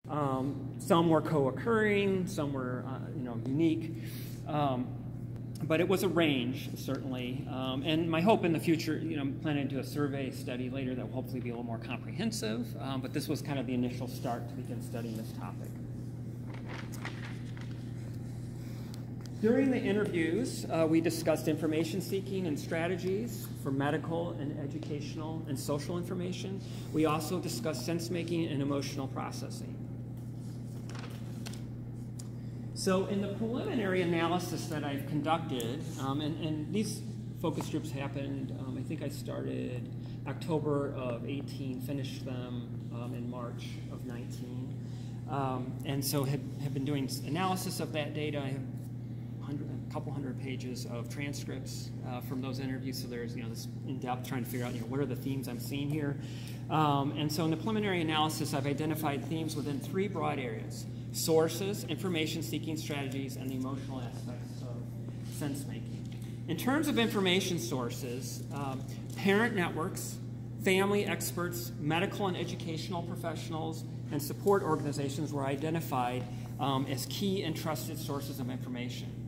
Some were co-occurring, some were unique. But it was a range, certainly. And my hope in the future, I'm planning to do a survey study later that will hopefully be a little more comprehensive. But this was kind of the initial start to begin studying this topic. During the interviews, we discussed information seeking and strategies for medical and educational and social information. We also discussed sense making and emotional processing. So in the preliminary analysis that I've conducted, and these focus groups happened, I think I started October of 18, finished them in March of 19. And so have been doing analysis of that data. I have a couple hundred pages of transcripts from those interviews, so there's this in-depth trying to figure out what are the themes I'm seeing here. And so in the preliminary analysis, I've identified themes within 3 broad areas: sources, information-seeking strategies, and the emotional aspects of sense-making. In terms of information sources, parent networks, family experts, medical and educational professionals, and support organizations were identified as key and trusted sources of information.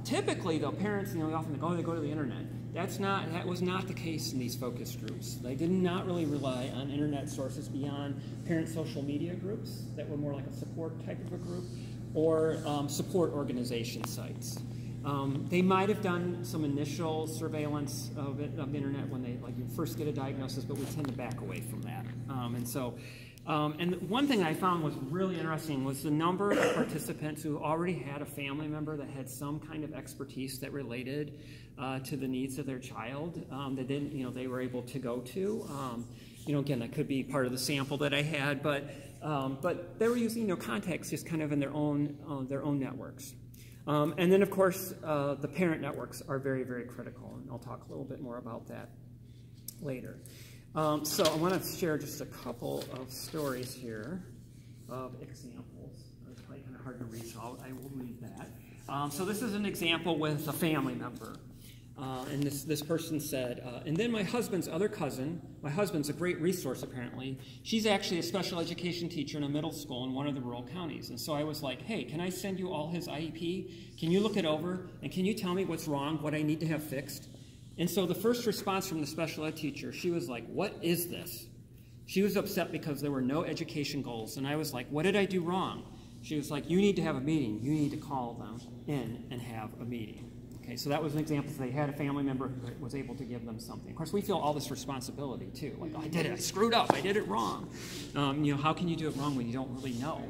Typically, though, parents, often they go to the internet. That was not the case in these focus groups. They did not really rely on internet sources beyond parent social media groups that were more like a support type of a group, or support organization sites. They might have done some initial surveillance of the internet when you first get a diagnosis, but we tend to back away from that. And one thing I found was really interesting was the number of participants who already had a family member that had some kind of expertise that related to the needs of their child that they were able to go to. Again, that could be part of the sample that I had, but they were using contacts just kind of in their own networks. And then, of course, the parent networks are very, very critical, and I'll talk a little bit more about that later. So I want to share just a couple of stories here of examples. It's probably kind of hard to read, so I will read that. So this is an example with a family member. And this person said, and then my husband's other cousin, my husband's a great resource apparently, she's actually a special education teacher in a middle school in one of the rural counties. And so I was like, hey, can I send you all his IEP? Can you look it over? And can you tell me what's wrong, what I need to have fixed? And so the first response from the special ed teacher, she was like, what is this? She was upset because there were no education goals. And I was like, what did I do wrong? She was like, you need to have a meeting. You need to call them in and have a meeting. Okay, so that was an example. So they had a family member who was able to give them something. Of course, we feel all this responsibility, too. Like, I did it. I screwed up. I did it wrong. How can you do it wrong when you don't really know,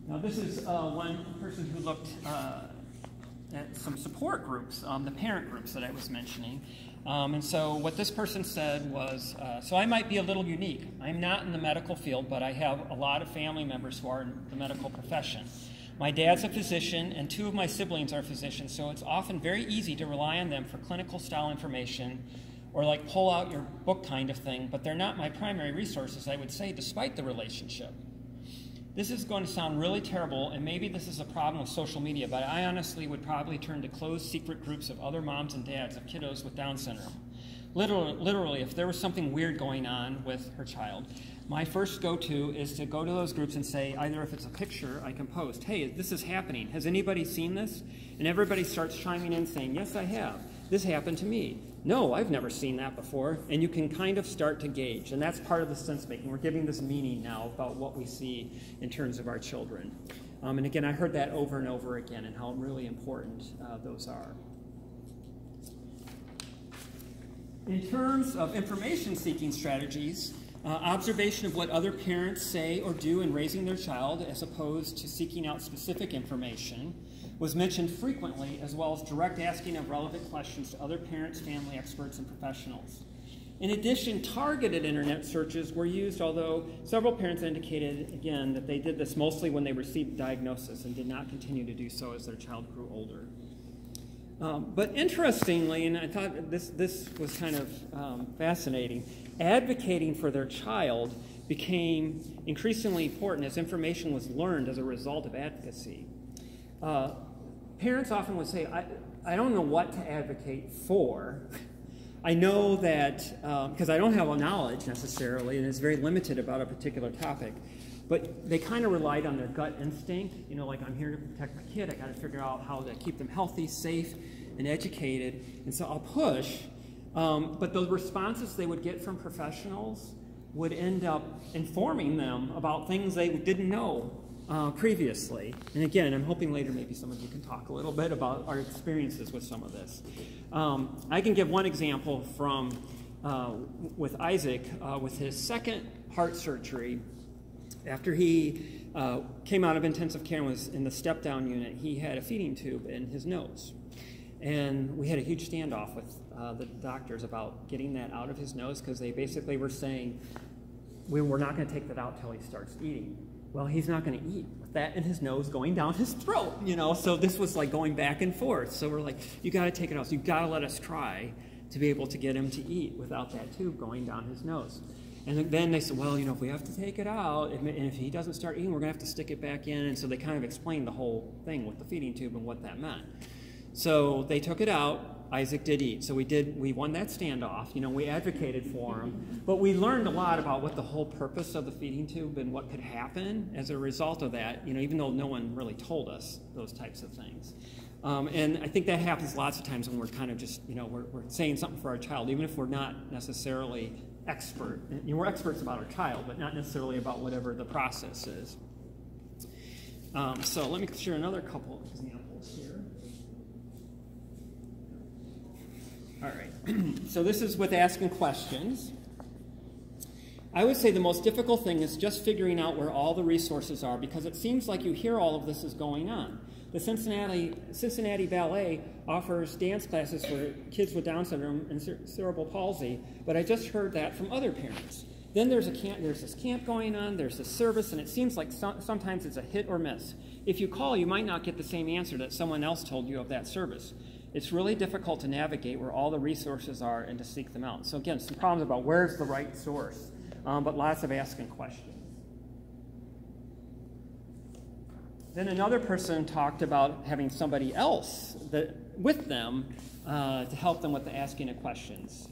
Now, this is one person who looked at some support groups, the parent groups that I was mentioning. And so what this person said was, so I might be a little unique. I'm not in the medical field, but I have a lot of family members who are in the medical profession. My dad's a physician, and 2 of my siblings are physicians, so it's often very easy to rely on them for clinical style information or like pull out your book kind of thing, but they're not my primary resources, I would say, despite the relationship. This is going to sound really terrible, and maybe this is a problem with social media, but I honestly would probably turn to closed secret groups of other moms and dads of kiddos with Down syndrome. Literally, if there was something weird going on with her child, my first go-to is to go to those groups and say, either if it's a picture, I can post, hey, this is happening. Has anybody seen this? And everybody starts chiming in saying, yes, I have. This happened to me. No, I've never seen that before. And you can kind of start to gauge. And that's part of the sense making. We're giving this meaning now about what we see in terms of our children. And again, I heard that over and over again and how really important those are. In terms of information-seeking strategies, observation of what other parents say or do in raising their child as opposed to seeking out specific information was mentioned frequently, as well as direct asking of relevant questions to other parents, family experts, and professionals. In addition, targeted internet searches were used, although several parents indicated, again, that they did this mostly when they received a diagnosis and did not continue to do so as their child grew older. But interestingly, and I thought this was kind of fascinating, advocating for their child became increasingly important as information was learned as a result of advocacy. Parents often would say, I don't know what to advocate for, I know that, because I don't have a knowledge necessarily, and it's very limited about a particular topic, but they kind of relied on their gut instinct. You know, like, I'm here to protect my kid. I got to figure out how to keep them healthy, safe, and educated. And so I'll push. But the responses they would get from professionals would end up informing them about things they didn't know previously. And again, I'm hoping later maybe some of you can talk a little bit about our experiences with some of this. I can give one example from with Isaac with his second heart surgery. After he came out of intensive care and was in the step-down unit, he had a feeding tube in his nose. And we had a huge standoff with the doctors about getting that out of his nose, because they basically were saying, we're not going to take that out till he starts eating. Well, he's not going to eat with that in his nose going down his throat, you know, so this was like going back and forth. So we're like, you got to take it out. So you got to let us try to be able to get him to eat without that tube going down his nose. And then they said, well, you know, if we have to take it out, and if he doesn't start eating, we're going to have to stick it back in. And so they kind of explained the whole thing with the feeding tube and what that meant. So they took it out. Isaac did eat. So we won that standoff. You know, we advocated for him. But we learned a lot about what the whole purpose of the feeding tube and what could happen as a result of that, you know, even though no one really told us those types of things. And I think that happens lots of times when we're kind of just, you know, we're saying something for our child, even if we're not necessarily expert. You know, we're experts about our child, but not necessarily about whatever the process is. So let me share another couple of examples here. All right, so this is with asking questions. I would say the most difficult thing is just figuring out where all the resources are, because it seems like you hear all of this is going on. The Cincinnati Ballet offers dance classes for kids with Down syndrome and cerebral palsy, but I just heard that from other parents. Then there's this camp going on, there's this service, and it seems like sometimes it's a hit or miss. If you call, you might not get the same answer that someone else told you of that service. It's really difficult to navigate where all the resources are and to seek them out. So again, some problems about where's the right source, but lots of asking questions. Then another person talked about having somebody else with them to help them with the asking of questions.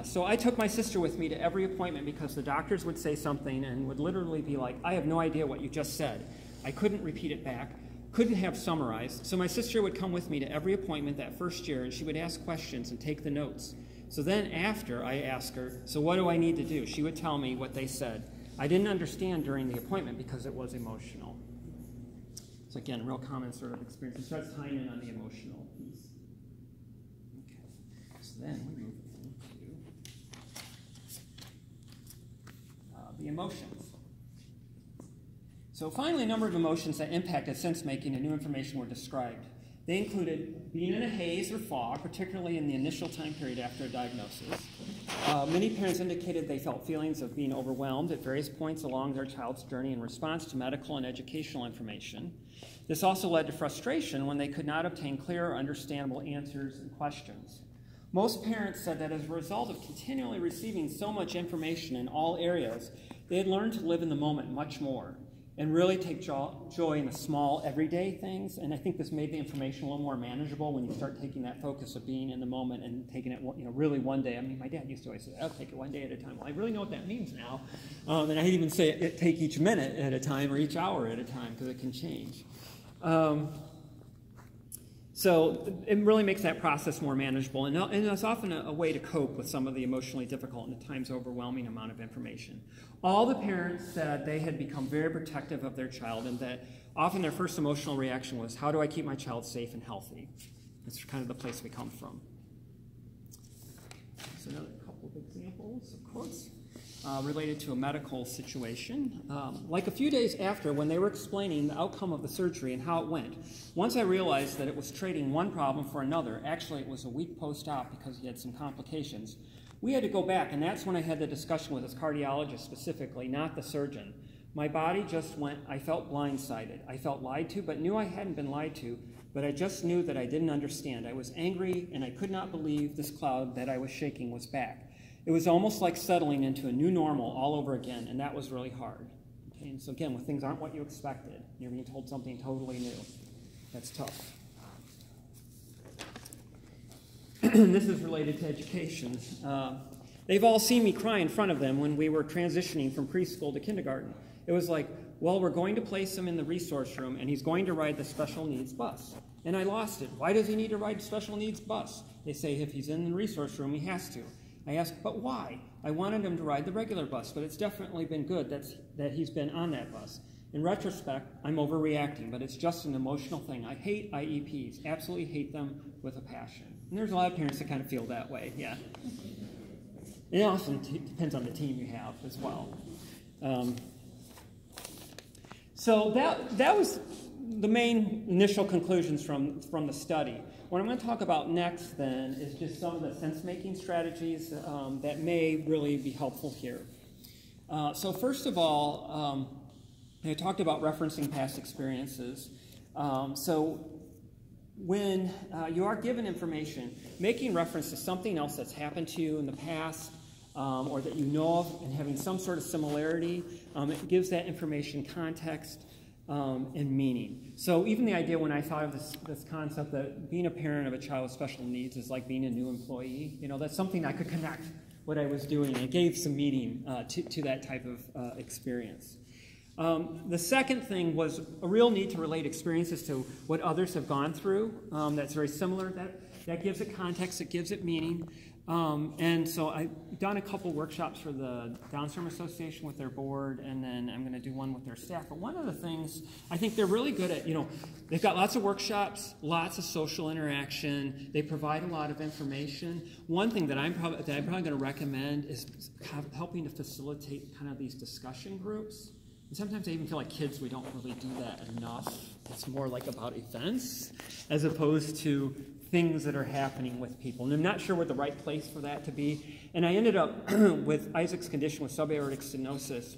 So I took my sister with me to every appointment, because the doctors would say something and would literally be like, I have no idea what you just said. I couldn't repeat it back. Couldn't have summarized. So my sister would come with me to every appointment that first year, and she would ask questions and take the notes. So then after, I asked her, so what do I need to do? She would tell me what they said. I didn't understand during the appointment because it was emotional. So again, real common sort of experience. It starts tying in on the emotional piece. Okay, so then we move into the emotions. So finally, a number of emotions that impacted sense-making and new information were described. They included being in a haze or fog, particularly in the initial time period after a diagnosis. Many parents indicated they felt feelings of being overwhelmed at various points along their child's journey in response to medical and educational information. This also led to frustration when they could not obtain clear or understandable answers and questions. Most parents said that as a result of continually receiving so much information in all areas, they had learned to live in the moment much more and really take joy in the small, everyday things. And I think this made the information a little more manageable when you start taking that focus of being in the moment and taking it, you know, really one day. I mean, my dad used to always say, I'll take it one day at a time. Well, I really know what that means now. And I'd even say take each minute at a time or each hour at a time, because it can change. So it really makes that process more manageable, and it's often a way to cope with some of the emotionally difficult and at times overwhelming amount of information. All the parents said they had become very protective of their child, and that often their first emotional reaction was, how do I keep my child safe and healthy? That's kind of the place we come from. So another couple of examples, of course. Related to a medical situation. Like a few days after, when they were explaining the outcome of the surgery and how it went, once I realized that it was trading one problem for another, actually it was a week post-op because he had some complications, we had to go back, and that's when I had the discussion with his cardiologist specifically, not the surgeon. My body just went, I felt blindsided. I felt lied to, but knew I hadn't been lied to, but I just knew that I didn't understand. I was angry, and I could not believe this cloud that I was shaking was back. It was almost like settling into a new normal all over again, and that was really hard. Okay? And so again, when things aren't what you expected, you're being told something totally new. That's tough. this is related to education. They've all seen me cry in front of them when we were transitioning from preschool to kindergarten. It was like, well, we're going to place him in the resource room, and he's going to ride the special needs bus. And I lost it. Why does he need to ride the special needs bus? They say if he's in the resource room, he has to. I asked, but why? I wanted him to ride the regular bus, but it's definitely been good that he's been on that bus. In retrospect, I'm overreacting, but it's just an emotional thing. I hate IEPs, absolutely hate them with a passion. And there's a lot of parents that kind of feel that way, yeah. It also depends on the team you have as well. So that was the main initial conclusions from the study. What I'm going to talk about next, then, is just some of the sense-making strategies that may really be helpful here. So first of all, I talked about referencing past experiences. So when you are given information, making reference to something else that's happened to you in the past or that you know of and having some sort of similarity, it gives that information context and meaning. So even the idea when I thought of this concept that being a parent of a child with special needs is like being a new employee, you know, that's something I could connect what I was doing. It gave some meaning to that type of experience. The second thing was a real need to relate experiences to what others have gone through. That's very similar. That gives it context, it gives it meaning. And so I've done a couple workshops for the Down Syndrome Association with their board, and then I'm going to do one with their staff. But one of the things I think they're really good at, you know, they've got lots of workshops, lots of social interaction. They provide a lot of information. One thing that I'm probably going to recommend is helping to facilitate kind of these discussion groups. And sometimes I even feel like kids, we don't really do that enough. It's more like about events as opposed to things that are happening with people. And I'm not sure what the right place for that to be. And I ended up with Isaac's condition with subaortic stenosis.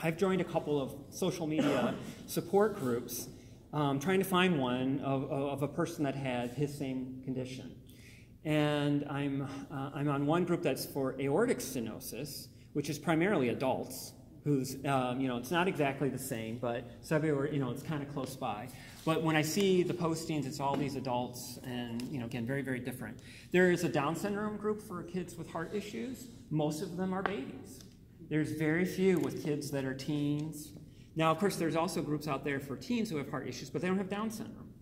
I've joined a couple of social media support groups trying to find one of a person that had his same condition. And I'm on one group that's for aortic stenosis, which is primarily adults. Who's, you know, it's not exactly the same, but subaortic, you know, it's kind of close by. But when I see the postings, it's all these adults and, you know, again, very, very different. There is a Down syndrome group for kids with heart issues. Most of them are babies. There's very few with kids that are teens. Now, of course, there's also groups out there for teens who have heart issues, but they don't have Down syndrome.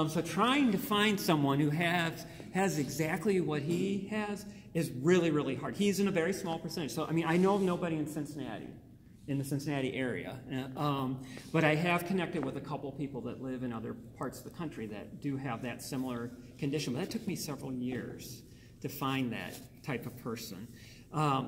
So trying to find someone who has exactly what he has is really, really hard. He's in a very small percentage. So, I mean, I know of nobody in Cincinnati, in the Cincinnati area. But I have connected with a couple people that live in other parts of the country that do have that similar condition. But that took me several years to find that type of person. I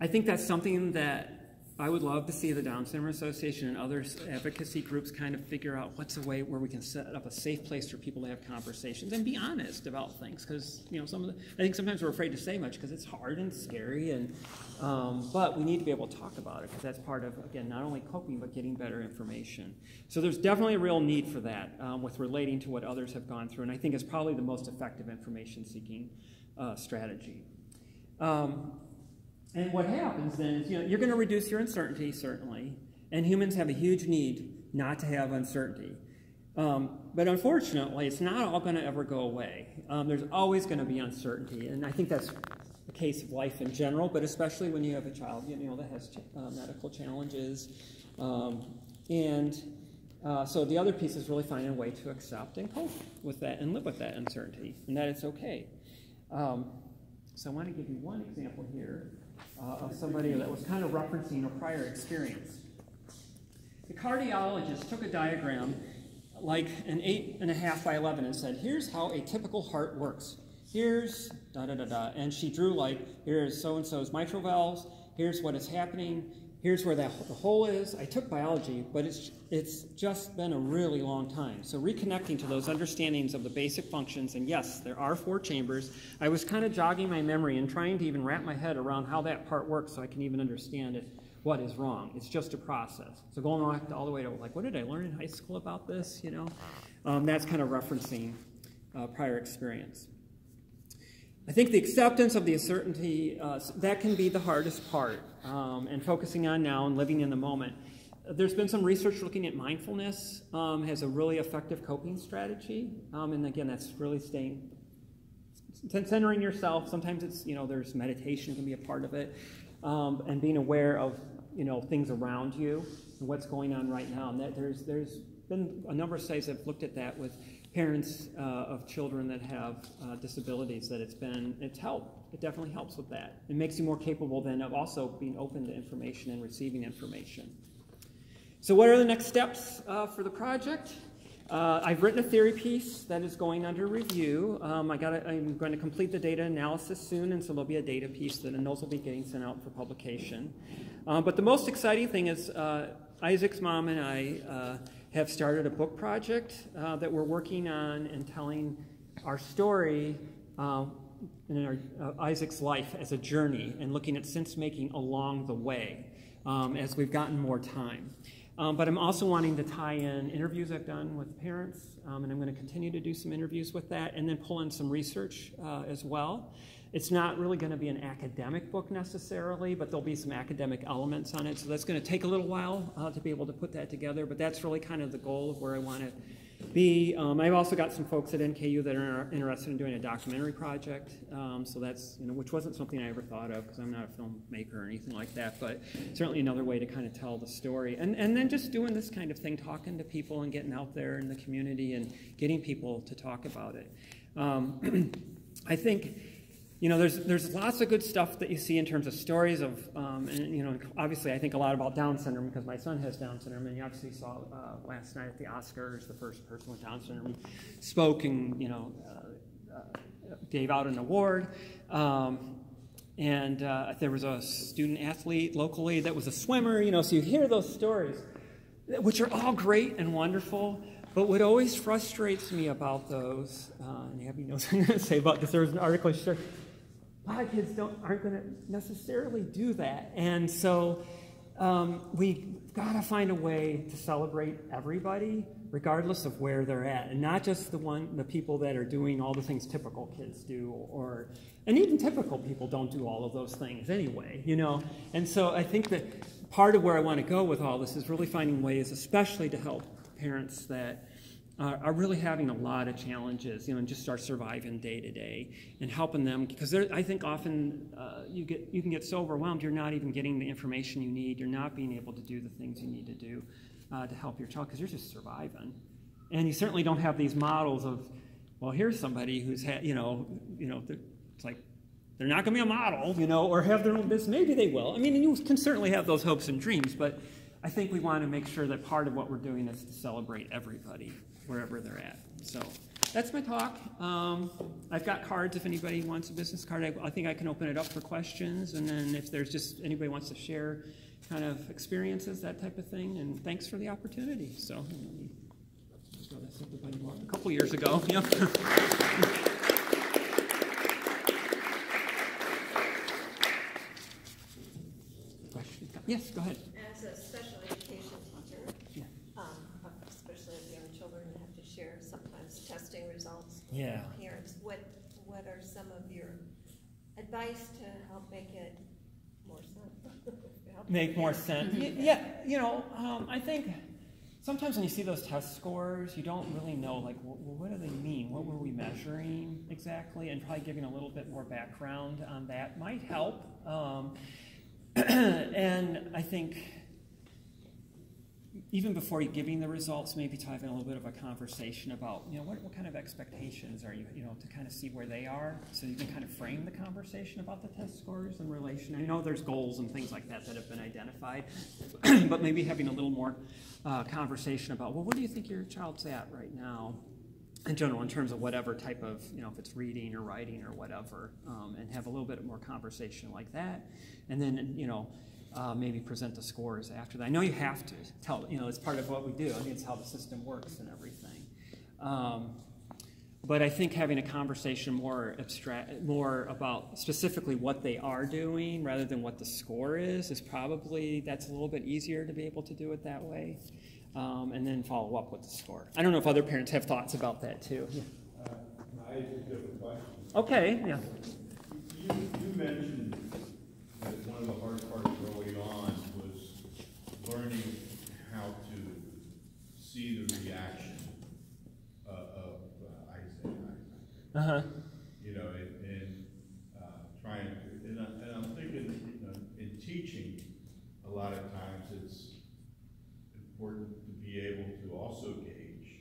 think that's something that I would love to see the Down Syndrome Association and other advocacy groups kind of figure out what's a way where we can set up a safe place for people to have conversations and be honest about things. Because, you know, I think sometimes we're afraid to say much because it's hard and scary, and but we need to be able to talk about it because that's part of, again, not only coping but getting better information. So there's definitely a real need for that with relating to what others have gone through, and I think it's probably the most effective information-seeking strategy. And what happens then is, you know, you're going to reduce your uncertainty, certainly, and humans have a huge need not to have uncertainty. But unfortunately, it's not all going to ever go away. There's always going to be uncertainty, and I think that's the case of life in general, but especially when you have a child, you know, that has medical challenges. So the other piece is really finding a way to accept and cope with that and live with that uncertainty, and that it's okay. So I want to give you one example here. Of somebody that was kind of referencing a prior experience. The cardiologist took a diagram like an 8.5 by 11 and said, here's how a typical heart works. Here's da-da-da-da. And she drew like, here's so-and-so's mitral valves, here's what is happening, here's where the hole is. I took biology, but it's just been a really long time. So reconnecting to those understandings of the basic functions, and yes, there are 4 chambers. I was kind of jogging my memory and trying to even wrap my head around how that part works so I can even understand it, what is wrong. It's just a process. So going all the way to, like, what did I learn in high school about this, you know? That's kind of referencing prior experience. I think the acceptance of the uncertainty, that can be the hardest part, and focusing on now and living in the moment. there's been some research looking at mindfulness as a really effective coping strategy. And again, that's really centering yourself. Sometimes it's, there's meditation can be a part of it. And being aware of, things around you and what's going on right now. And that there's been a number of studies that have looked at that with parents of children that have disabilities, that it's helped. It definitely helps with that. It makes you more capable then of also being open to information and receiving information. So what are the next steps for the project? I've written a theory piece that is going under review. I'm going to complete the data analysis soon, and so there'll be a data piece, and those will be getting sent out for publication. But the most exciting thing is Isaac's mom and I have started a book project that we're working on and telling our story in Isaac's life as a journey and looking at sense-making along the way as we've gotten more time. But I'm also wanting to tie in interviews I've done with parents, and I'm going to continue to do some interviews with that, and then pull in some research as well. It's not really going to be an academic book necessarily, but there'll be some academic elements on it, so that's going to take a little while to be able to put that together, but that's really kind of the goal of where I want to be. I've also got some folks at NKU that are interested in doing a documentary project, so that's, which wasn't something I ever thought of because I'm not a filmmaker or anything like that, but certainly another way to kind of tell the story. And then just doing this kind of thing, talking to people and getting out there in the community and getting people to talk about it. I think, there's lots of good stuff that you see in terms of stories of, and obviously I think a lot about Down syndrome because my son has Down syndrome, and you obviously saw last night at the Oscars, the first person with Down syndrome spoke and, gave out an award. And there was a student athlete locally that was a swimmer, so you hear those stories, which are all great and wonderful. But what always frustrates me about those, and Abby knows what I'm going to say about this, there was an article I shared, a lot of kids aren't going to necessarily do that. And so we've got to find a way to celebrate everybody, regardless of where they're at, and not just the people that are doing all the things typical kids do, and even typical people don't do all of those things anyway, And so I think that part of where I want to go with all this is really finding ways, especially to help parents that are really having a lot of challenges, and just start surviving day to day, and helping them, because I think often you can get so overwhelmed you're not even getting the information you need, you're not being able to do the things you need to do to help your child, because you're just surviving, and you certainly don't have these models of, well, here's somebody who's had, it's like they're not going to be a model, or have their own business. Maybe they will. I mean, you can certainly have those hopes and dreams, but I think we want to make sure that part of what we're doing is to celebrate everybody, wherever they're at. So that's my talk. I've got cards if anybody wants a business card. I think I can open it up for questions, and then if there's just anybody wants to share kind of experiences, that type of thing. And thanks for the opportunity. So a couple years ago. Yep. Yes, go ahead. As a special education teacher, especially with young children who have to share sometimes testing results with parents, what are some of your advice to help make it more sense? Make more sense. I think sometimes when you see those test scores, you don't really know, like, well, what do they mean? What were we measuring exactly? And probably giving a little bit more background on that might help. And I think even before you giving the results, maybe having a little bit of a conversation about, what kind of expectations are you, to kind of see where they are, so you can kind of frame the conversation about the test scores in relation. I know there's goals and things like that have been identified, but maybe having a little more conversation about, well, what do you think your child's at right now? In general, in terms of whatever type of, if it's reading or writing or whatever, and have a little bit more conversation like that. And then, maybe present the scores after that. I know you have to tell, it's part of what we do. I mean, it's how the system works and everything. But I think having a conversation more about specifically what they are doing rather than what the score is probably, that's a little bit easier to be able to do it that way. And then follow up with the score. I don't know if other parents have thoughts about that too. Yeah. I have a different question. Okay, yeah. You mentioned that one of the hard parts early on was learning be able to also gauge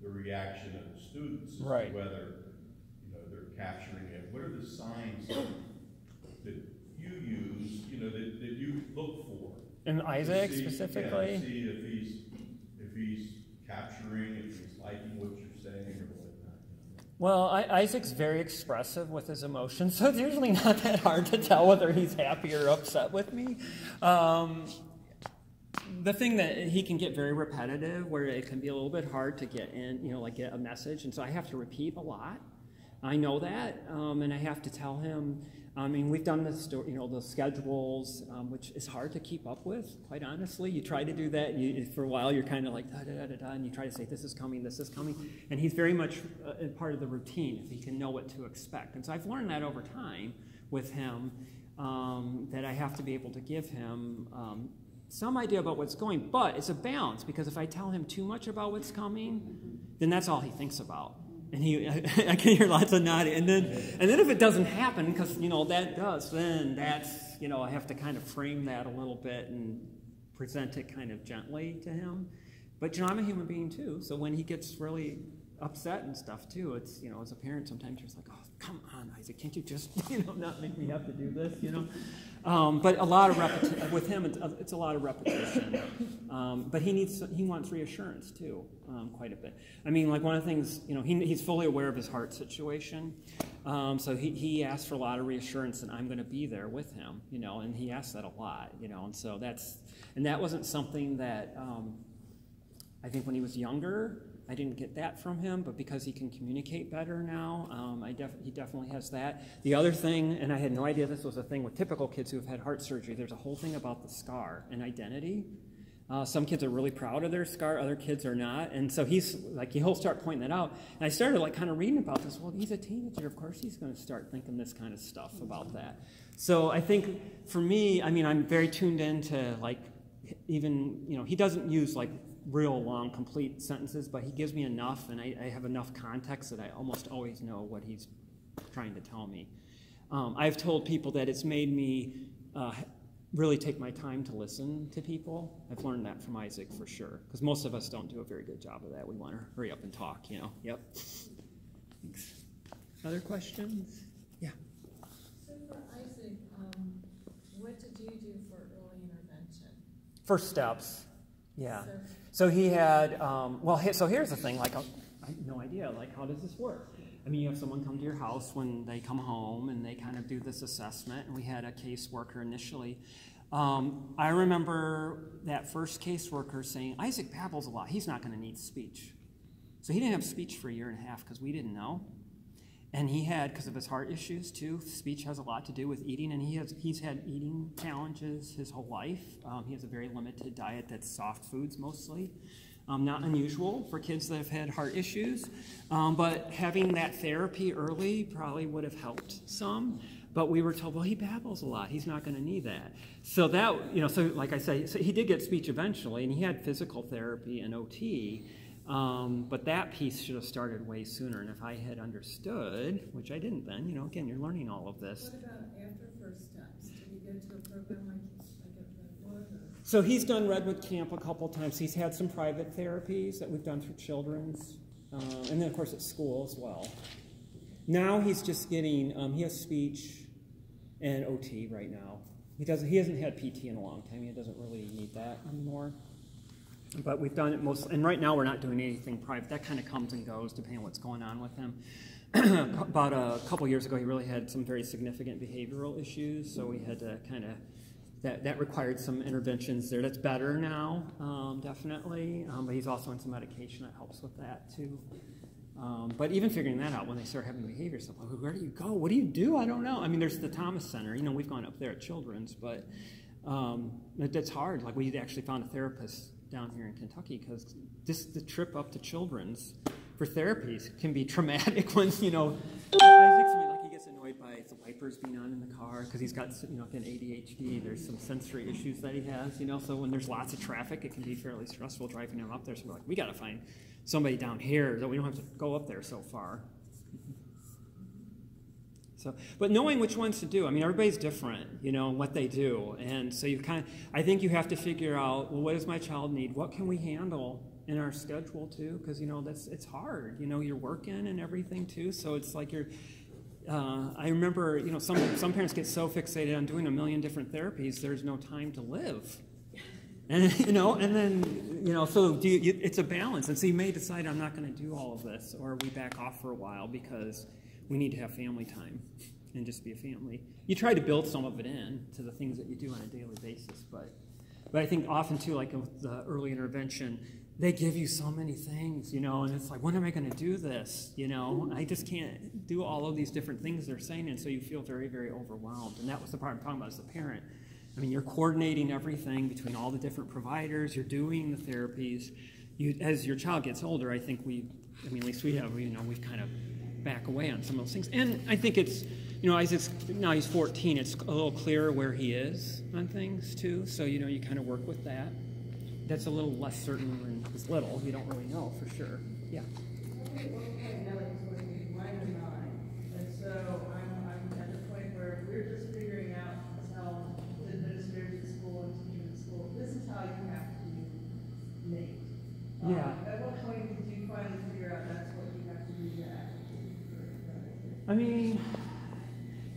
the reaction of the students as right. to whether, you know, they're capturing it. What are the signs that you use, you know, that you look for? And Isaac specifically? Yeah, see if he's capturing, if he's liking what you're saying or whatnot. Well, Isaac's very expressive with his emotions, so it's usually not that hard to tell whether he's happy or upset with me. The thing that he can get very repetitive, where it can be a little bit hard to get in, you know, like get a message, and so I have to repeat a lot. I know that, and I have to tell him. I mean, we've done this, you know, the schedules, which is hard to keep up with, quite honestly. You try to do that, and for a while you're kind of like da-da-da-da-da, and you try to say this is coming, and he's very much part of the routine, if he can know what to expect. And so I've learned that over time with him, that I have to be able to give him some idea about what's going, but it's a balance, because if I tell him too much about what's coming, then that's all he thinks about. And I can hear lots of nodding. And then if it doesn't happen, because, you know, that does, then that's, you know, I have to kind of frame that a little bit and present it kind of gently to him. But, you know, I'm a human being too, so when he gets really upset and stuff too, it's, you know, as a parent, sometimes you're just like, oh, come on, Isaac, can't you just, you know, not make me have to do this, you know? But a lot of repetition, with him, it's a lot of repetition. But he wants reassurance too, quite a bit. I mean, like one of the things, you know, he's fully aware of his heart situation. So he asks for a lot of reassurance that I'm going to be there with him, you know, and he asks that a lot, you know, and so that wasn't something that I think when he was younger, I didn't get that from him, but because he can communicate better now, he definitely has that. The other thing, and I had no idea this was a thing with typical kids who have had heart surgery, there's a whole thing about the scar and identity. Some kids are really proud of their scar, other kids are not, and so he'll start pointing that out. And I started like kind of reading about this. Well, he's a teenager, of course he's going to start thinking this kind of stuff about that. So I think for me, I mean, I'm very tuned into like even, you know, he doesn't use like real long, complete sentences, but he gives me enough, and I have enough context that I almost always know what he's trying to tell me. I've told people that it's made me really take my time to listen to people. I've learned that from Isaac for sure, because most of us don't do a very good job of that. We want to hurry up and talk, you know. Yep. Thanks. Other questions? Yeah. So for Isaac, what did you do for early intervention? First steps. Yeah. So he had, so here's the thing, like, I have no idea, like, how does this work? I mean, you have someone come to your house when they come home, and they kind of do this assessment, and we had a caseworker initially. I remember that first caseworker saying, Isaac babbles a lot, he's not going to need speech. So he didn't have speech for a year and a half because we didn't know. And he had, because of his heart issues too, speech has a lot to do with eating, and he's had eating challenges his whole life. He has a very limited diet that's soft foods mostly. Not unusual for kids that have had heart issues, but having that therapy early probably would have helped some. But we were told, well, he babbles a lot, he's not going to need that. So that, you know, so like I say, so he did get speech eventually, and he had physical therapy and OT. But that piece should have started way sooner, and if I had understood, which I didn't then, you know, again, you're learning all of this. What about after first steps? Did he go to a program like at Redwood? So he's done Redwood Camp a couple times. He's had some private therapies that we've done for children's, and then of course at school as well. Now he's just getting, he has speech and OT right now. He hasn't had PT in a long time. He doesn't really need that anymore. But we've done it mostly, and right now we're not doing anything private. That kind of comes and goes depending on what's going on with him. About a couple years ago, he really had some very significant behavioral issues, so we had to kind of, that required some interventions there. That's better now, definitely, but he's also on some medication that helps with that too. But even figuring that out when they start having behavior stuff, like, where do you go? What do you do? I don't know. I mean, there's the Thomas Center. You know, we've gone up there at Children's, but it's hard. Like, we actually found a therapist down here in Kentucky, because the trip up to Children's for therapies can be traumatic when, you know, like he gets annoyed by the wipers being on in the car because he's got, you know, again, ADHD. There's some sensory issues that he has, you know, so when there's lots of traffic, it can be fairly stressful driving him up there. So we're like, we got to find somebody down here that we don't have to go up there so far. So, but knowing which ones to do, I mean, everybody's different, you know, in what they do. And so you kind of, I think you have to figure out, well, what does my child need? What can we handle in our schedule too? Because, you know, it's hard. You know, you're working and everything too. So it's like I remember, you know, some parents get so fixated on doing a million different therapies, there's no time to live. And, you know, and then, you know, so it's a balance. And so you may decide, I'm not going to do all of this, or we back off for a while because we need to have family time and just be a family. You try to build some of it in to the things that you do on a daily basis, but I think often too, like with the early intervention, they give you so many things, you know, and it's like, when am I going to do this? You know, I just can't do all of these different things they're saying, and so you feel very, very overwhelmed. And that was the part I'm talking about as a parent. I mean, you're coordinating everything between all the different providers, you're doing the therapies. As your child gets older, I think at least we have, you know, we've kind of back away on some of those things. And I think it's, you know, now he's 14, it's a little clearer where he is on things too. So, you know, you kind of work with that. That's a little less certain when he's little. You don't really know for sure. Yeah. Okay, well, now that he's going to be 1 and 9, and so I'm at the point where we're just figuring out how the administrators at school and teachers at school, this is how you have to be made. Yeah. At what point did you finally figure out that's what you have to do to advocate for? I mean,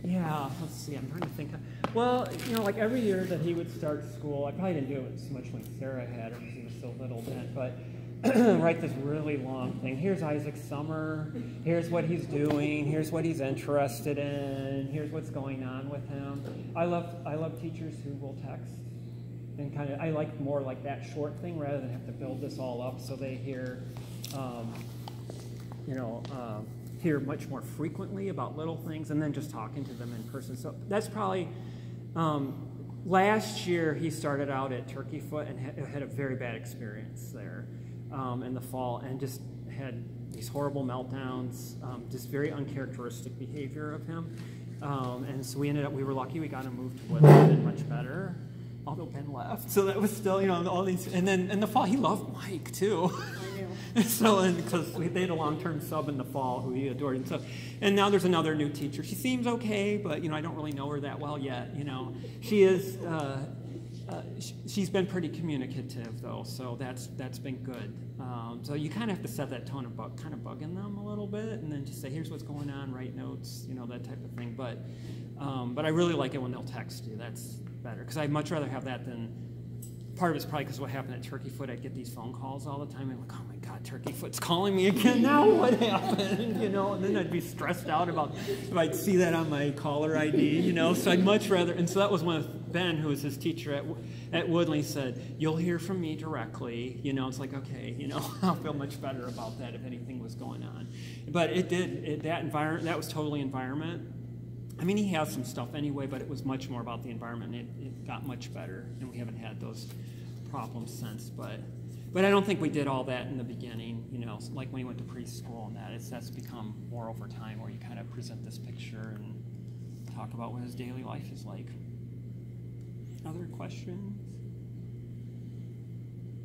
yeah, let's see, I'm trying to think. Well, you know, like every year that he would start school, I probably didn't do it so much when Sarah had her because he was so little then, but write this really long thing. Here's Isaac's summer, here's what he's doing, here's what he's interested in, here's what's going on with him. I love teachers who will text, and kind of, I like more like that short thing rather than have to build this all up so they hear, hear much more frequently about little things, and then just talking to them in person. So that's probably, last year he started out at Turkey Foot and had a very bad experience there in the fall, and just had these horrible meltdowns, just very uncharacteristic behavior of him. And so we were lucky we got him moved to Wood and much better. Although Ben left, so that was still, you know, all these, and then in the fall he loved Mike too. I know. So, because they had a long-term sub in the fall who he adored, and now there's another new teacher. She seems okay, but you know, I don't really know her that well yet. You know, she is. She's been pretty communicative though, so that's been good. So you kind of have to set that tone about kind of bugging them a little bit, and then just say, here's what's going on, write notes, you know, that type of thing. But I really like it when they'll text you. That's better, because I'd much rather have that than, part of it's probably because what happened at Turkey Foot, I'd get these phone calls all the time, and I'm like, oh my God, Turkey Foot's calling me again, now what happened, you know, and then I'd be stressed out about if I'd see that on my caller ID, you know, so I'd much rather, and so that was one of Ben, who was his teacher at Woodley, said, you'll hear from me directly, you know, it's like, okay, you know, I'll feel much better about that if anything was going on. But that was totally environment. I mean, he has some stuff anyway, but it was much more about the environment. It got much better, and we haven't had those problems since. But I don't think we did all that in the beginning, you know, like when he went to preschool and that's become more over time, where you kind of present this picture and talk about what his daily life is like. Other questions?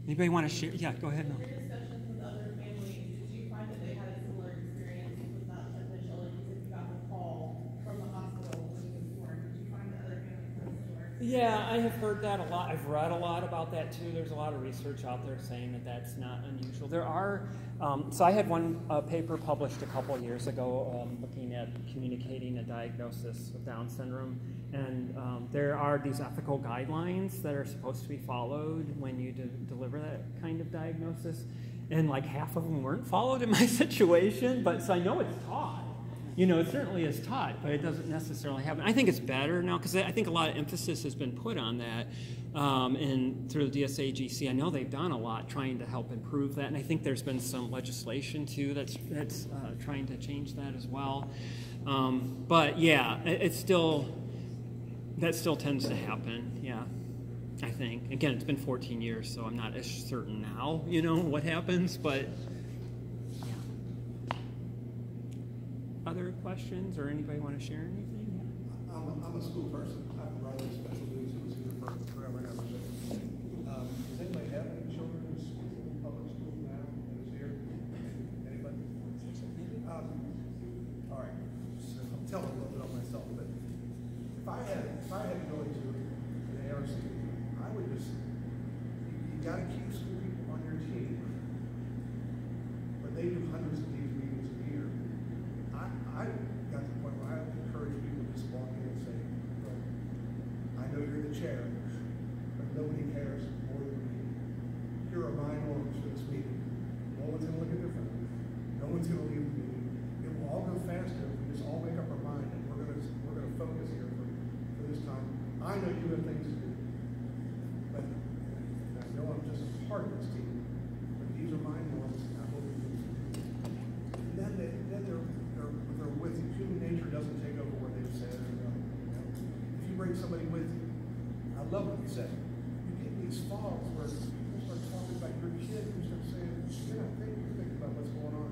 Anybody want to share? Yeah, go ahead. In your discussions with other families, did you find that they had a similar experience with that initial, like you said, you got the call from the hospital when you was born? Did you find that other families had a similar experience? Yeah, I have heard that a lot. I've read a lot about that too. There's a lot of research out there saying that that's not unusual. There are, so I had one paper published a couple of years ago looking at communicating a diagnosis of Down syndrome. And there are these ethical guidelines that are supposed to be followed when you deliver that kind of diagnosis. And like half of them weren't followed in my situation, but so I know it's taught. You know, it certainly is taught, but it doesn't necessarily happen. I think it's better now, because I think a lot of emphasis has been put on that. And through the DSAGC, I know they've done a lot trying to help improve that. And I think there's been some legislation too that's trying to change that as well. But yeah, that still tends to happen, yeah, I think. Again, it's been 14 years, so I'm not as certain now, you know, what happens, but yeah. Other questions, or anybody want to share anything? I'm a school person. I provide special duties. I was here forever and ever. Does anybody have any children in public school now that is here? Anybody? All right. So I'll tell them a little bit had to go into an ARC, I would just, you gotta keep school people on your team, but they do hundreds of these meetings a year. I got to the point where I encourage people to just walk in and say, look, I know you're the chair, but nobody cares more than me. Here are my norms for this meeting. No one's gonna look at their phone. No one's gonna leave the meeting. It will all go faster if we just all make up our mind and we're gonna focus here for this time. I know you have things to do, but I know I'm just a part of this team. But these are my norms, and I hope you do. And then they're with you. Human nature doesn't take over what they've said. If you bring somebody with you, I love what you said. You get these falls where people start talking about your kid, you start saying, you're not thinking about what's going on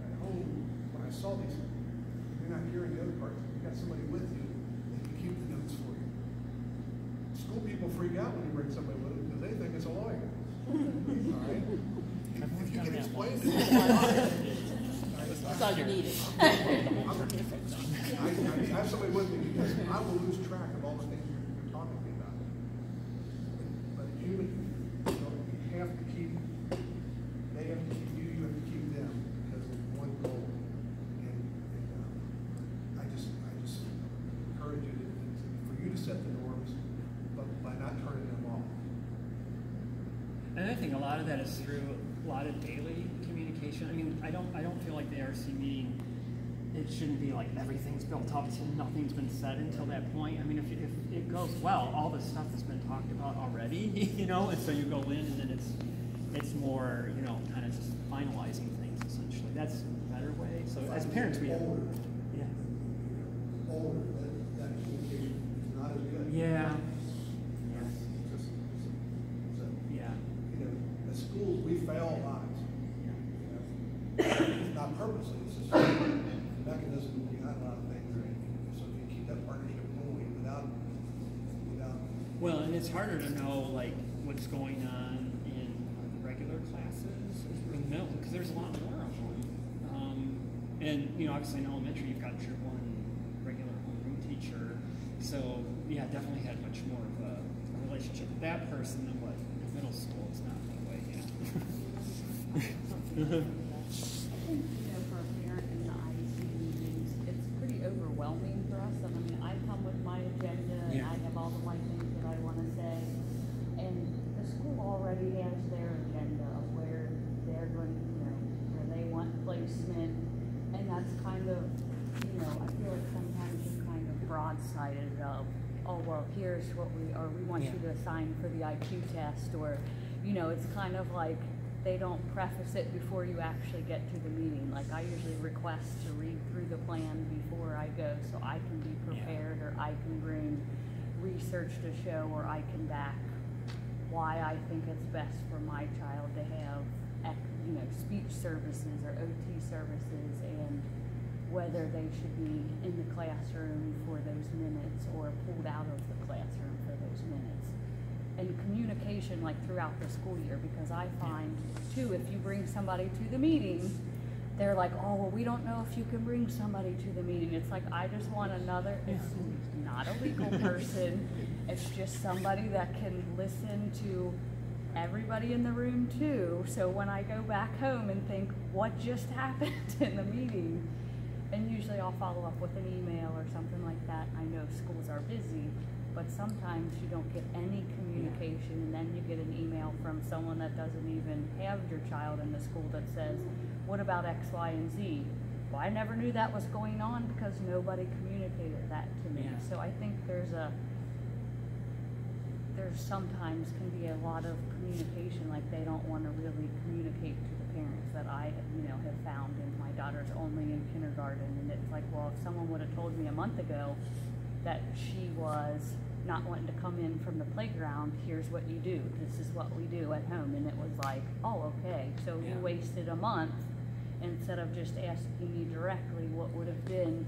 at home. When I saw these, you're not hearing the other part. You got somebody with you that can keep the notes for you. School people freak out when you bring somebody with them because they think it's a lawyer. All right? If you can explain to them. That's all you needed. I have somebody with me because I will lose track of all the things you're talking to me about. But human, you have to keep, they have to keep you, you have to keep them because of one goal. And I just encourage you for you to set the norms, but by not turning them off. And I think a lot of that is through a lot of daily communication. I mean, I don't feel like the ARC meeting, it shouldn't be like everything's built up and nothing's been said until that point. I mean, if it goes well, all this stuff has been talked about already, you know, and so you go in and then it's more, you know, kind of just finalizing things essentially. That's a better way. So as parents, we have, yeah. Older, that communication is not as good. Yeah. Yeah. You know, as schools, we fail lives. It's not purposely, it's just a mechanism behind a lot of things. So if you keep that partnership going without. Well, and it's harder to know like what's going on in regular classes, because there's a lot more of them. And you know, obviously in elementary you've got your one regular homeroom teacher. So yeah, definitely had much more of a relationship with that person than what in middle school is not that way. Yeah. I think, for a parent in the IEC meetings, it's pretty overwhelming for us. I mean, I come with my agenda, and I have all of my things that I want to say, and the school already has their agenda of where they're going, where they want placement, and that's kind of, I feel like sometimes you're kind of broadsided of, oh, well, here's what we want you to assign for the IQ test, or, it's kind of like, they don't preface it before you actually get to the meeting. Like I usually request to read through the plan before I go so I can be prepared, or I can bring research to show, or I can back why I think it's best for my child to have, speech services or OT services, and whether they should be in the classroom for those minutes or pulled out of the classroom for those minutes. And communication like throughout the school year, because I find too, if you bring somebody to the meeting, they're like, oh, well, we don't know if you can bring somebody to the meeting. It's like, I just want another, it's not a legal person, it's just somebody that can listen to everybody in the room too. So when I go back home and think, what just happened in the meeting? And usually I'll follow up with an email or something like that. I know schools are busy, but sometimes you don't get any communication, and then you get an email from someone that doesn't even have your child in the school that says, what about X, Y, and Z? Well, I never knew that was going on because nobody communicated that to me. So I think there's sometimes can be a lot of communication, like they don't want to really communicate to the parents that I have found, and my daughter's only in kindergarten, and it's like, well, if someone would have told me a month ago that she was not wanting to come in from the playground, here's what you do, this is what we do at home, and it was like, oh, okay, so you wasted a month instead of just asking me directly what would have been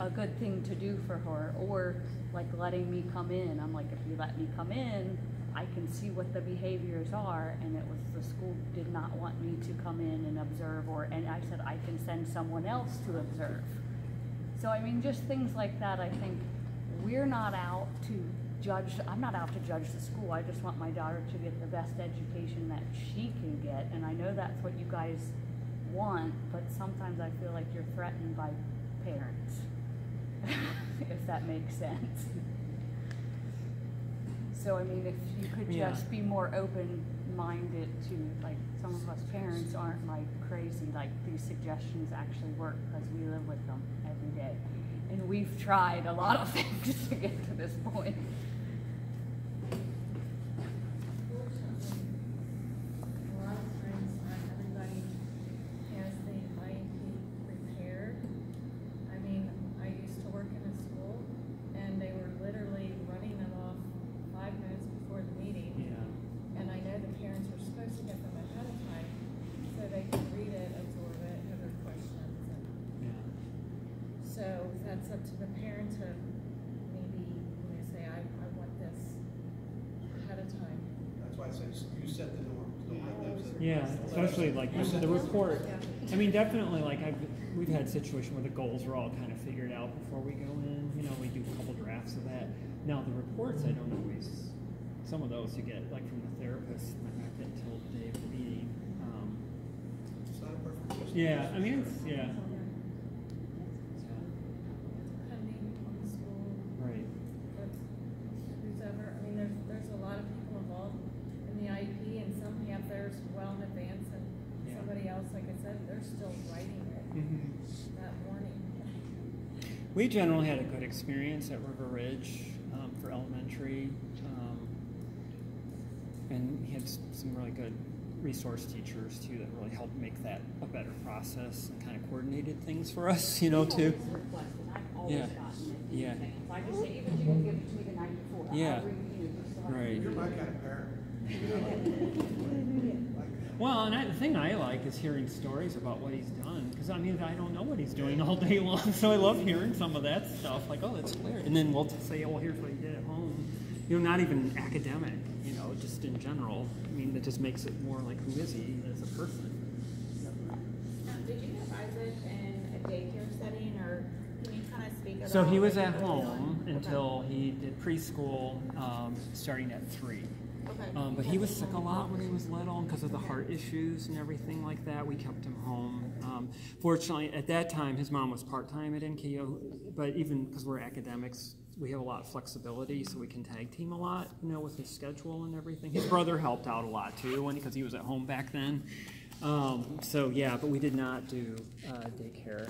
a good thing to do for her, or like letting me come in. I'm like, if you let me come in, I can see what the behaviors are, and it was the school did not want me to come in and observe, and I said I can send someone else to observe. So I mean, just things like that, I think we're not out to judge, I'm not out to judge the school. I just want my daughter to get the best education that she can get. And I know that's what you guys want, but sometimes I feel like you're threatened by parents, if that makes sense. So, I mean, if you could just be more open-minded to, like, some of us parents aren't like crazy, like these suggestions actually work because we live with them every day. And we've tried a lot of things to get to this point. A lot of times not everybody has the IEP prepared. I mean, I used to work in a school and they were literally running them off 5 minutes before the meeting. Yeah. And I know the parents were supposed to get them ahead of time so they could read it, absorb it, have their questions. And so that's up to the parent to maybe, say, I want this ahead of time. That's why I say you set the norms. Don't let them set the Yeah, norms. especially like the report. I mean, definitely, like we've had situations where the goals are all kind of figured out before we go in. You know, we do a couple drafts of that. Now the reports, I don't always. Some of those you get like from the therapist, might not get until the day of the meeting. It's not a perfect system. Yeah, I mean, it's Depending on the school, right. but who's ever, I mean, there's a lot of people involved in the IEP, and some have theirs well in advance, and somebody else, like I said, they're still writing it that morning. We generally had a good experience at River Ridge for elementary, and we had some really good resource teachers too that really helped make that a better process and kind of coordinated things for us, you know, too. I've always gotten it. Yeah. So I just say, even if you can give it to me the night before, Yeah. I'll review it. Right. You're my kind of parent. Well, and the thing I like is hearing stories about what he's done, because I mean, I don't know what he's doing all day long, so I love hearing some of that stuff, like, oh, that's hilarious. And then we'll say, oh, well, here's what he did at home. You know, not even academic, you know, just in general. I mean, that just makes it more like, who is he as a person? Did you have Isaac in a daycare setting, or can you kind of speak about? So he was at home until he did preschool, starting at 3. Okay. But he was sick a lot when he was little because of the heart issues and everything like that. We kept him home. Fortunately, at that time, his mom was part-time at NKO, but even because we're academics, we have a lot of flexibility, so we can tag team a lot, you know, with his schedule and everything. His brother helped out a lot, too, because he was at home back then. So, yeah, but we did not do daycare.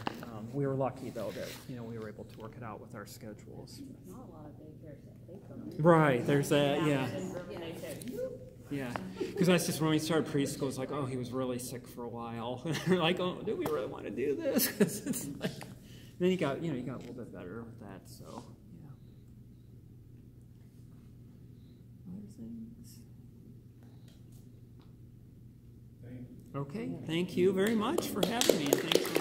We were lucky, though, that, you know, we were able to work it out with our schedules. Not a lot of daycares that they come. Right, there's that, yeah. Yeah, because that's just when we started preschool, it's like, oh, he was really sick for a while. We're like, oh, do we really want to do this? It's like, then you got a little bit better with that, so, yeah. Other things? Okay, thank you very much for having me, and thanks for